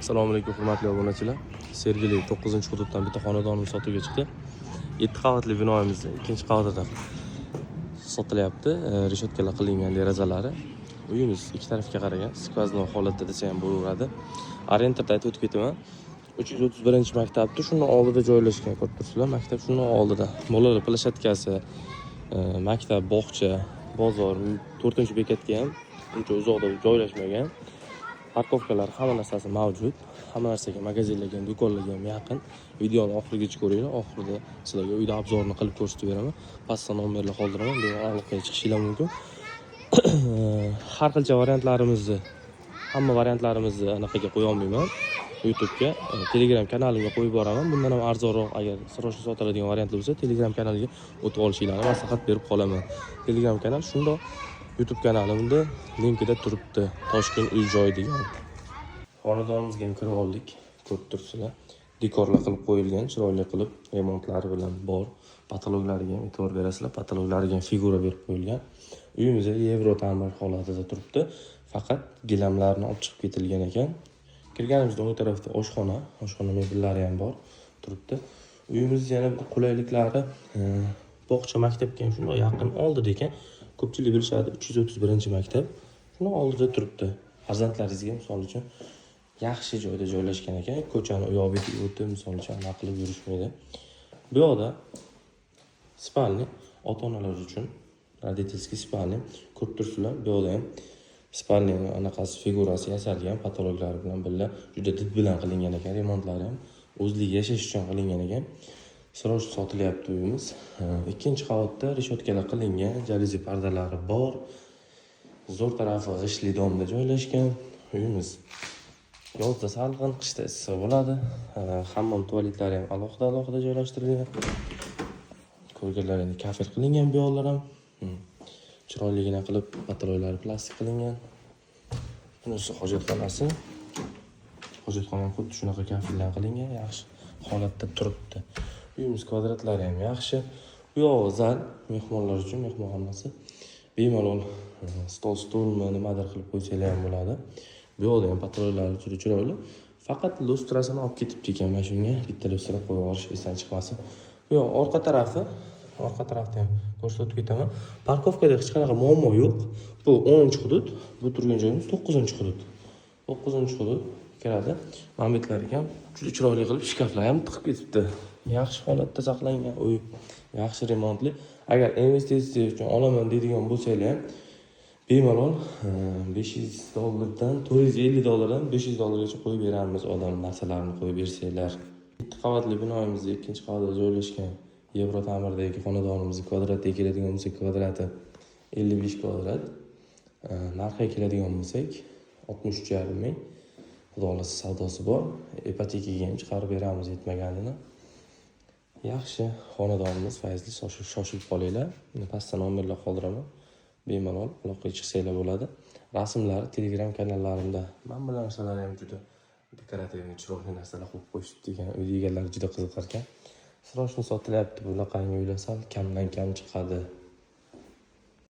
Assalomu alaykum hurmatli obunachilar. Sergeli 9-hududdan bitta xonadonimiz sotuvga chiqdi. 7 qavatli binoyimiz ikkinchi qavatida sotilyapti. Reshotkalar qilingan derazalari. Uyimiz ikki tarafga qaragan, skvoznoy holatda desa ham bo'laveradi. Orientirda aytib o'tib ketaman. 331-maktabda shundan oldida joylashgan, ko'rib turibsizlar. Maktab shundan oldida. Bolalar plashatkasi, maktab, bog'cha, bozor, 4-bekatga ham uncha uzoqda joylashmagan. Parkovkalar hamma narsasi mavjud. Hamma narsaga, magazinlarga, do'konlarga ham yaqin. Videoni oxirigacha ko'ringlar. Oxirida sizlarga uyda obzorni qilib ko'rsatib beraman. Pastda nomerlar qoldiraman. Bemalol aloqaga chiqishinglar mumkin. Har xilcha variantlarimizni, hamma variantlarimizni anaqaga qo'ya olmayman. YouTube'ga, Telegram kanalimga qo'yib boraman. Bundan ham arzonroq agar sirroshni sotiladigan variant bo'lsa, Telegram kanaliga o'tib olishinglarni maslahat berib qolaman. Telegram kanal shundoq YouTube kanalimda linkida turibdi. Toshkent uy-joy degan. Xonadonimizga ham kirib oldik. Ko'rib turibsizlar. Dekorlar qilib qo'yilgan, chiroyli qilib, remontlari bilan bor. Patologlariga ham e'tibor berasizlar. Patologlariga ham figura berib qo'yilgan. Uyimiz Yevro ta'mir holatida turibdi. Faqat gilamlarni olib chiqib ketilgan ekan. Kirganimizda o'ng tarafda oshxona mebellari ham bor turibdi. Uyimiz yana bir qulayliklari bog'cha maktabga ham shunday yaqin oldida ekan. Ko'pchilik bilishadi 331-maktab. Shuni oldida turibdi. Farzandlaringizga misol uchun yaxshi joyda joylashgan ekan. Ko'chani u yoq-bu o'tib misol uchun aniq qilib yurishmaydi. Bu yoqda spalni ota-onalar uchun родительский spalni ko'rib turibsizlar. Bu yoqda ham spalni anaqasi figurasi yasalgan, patologlari bilan birga juda did bilan qilingan ekan. Remontlari ham o'zligi yashash uchun qilingan ekan. Sirosh sotilyapti uyimiz. Ikkinchi qavatda reshotkalar qilingan, jaluzi pardalari bor. Zo'r tarafi g'ishtli domda joylashgan. Uyimiz yozda salqin, qishda issiq bo'ladi. Hammom tualetlari ham alohida joylashtirilgan. Ko'rganlar endi kafer qilingan bu yoqlar ham. Chiroyligina qilib patologlari plastik qilingan. Bunisi hojatxonasi. Hojatxona ham xuddi shunaqa kafeldan qilingan, yaxshi holatda turibdi. Uyimiz kvadratlari ham yaxshi. Bu yoq zal, mehmonlar uchun mehmonxonasi. Bemalol stol-stulmi nimadir qilib qo'ysanglar ham bo'ladi. Bu yoqda ham patologlari juda chiroyli. Faqat lustrasini olib ketibdi ekan mana shunga. Bitta lustra qo'yib yuborish esdan chiqmasin. Bu yoq orqa tarafda ham ko'rsatib ketaman. Parkovkada hech qanaqa muammo yo'q. Bu 10-hudud, bu turgan joyimiz 9-hudud. 9-hudud kiradi. Ma'lumotlar ham juda chiroyli qilib shkaflar ham tiqib ketibdi. Yaxshi holatda saqlangan uy, yaxshi remontli. Agar investitsiya uchun olaman deydigan bo'lsanglar ham bemalol $500 $450 $500 qo'yib beramiz. Odam narsalarini qo'yib bersanglar. 7 qavatli binoyimizda ikkinchi qavatda joylashgan Yevro ta'mirdagi xonadonimizning kvadratiga keladigan bo'lsak, kvadrati 55 kvadrat. Narxiga keladigan bo'lsak 63,5 ming. Xudo xolasa savdosi bor. Ipotekaga ham chiqarib beramiz yetmaganini. Yaxshi xonadonimiz, fayzli, shoshilib qolinglar. Pastda nomerlar qoldiraman. Bemalol aloqaga chiqsanglar bo'ladi. Rasmlari Telegram kanallarimda. Mana bu narsalar ham juda dekorativ, chiroyli narsalar qo'yib qo'yishibdi ekan. Uy egalari juda qiziqar ekan. Siroshni sotilyapti. Bunaqangi uylar sal kamdan kam chiqadi.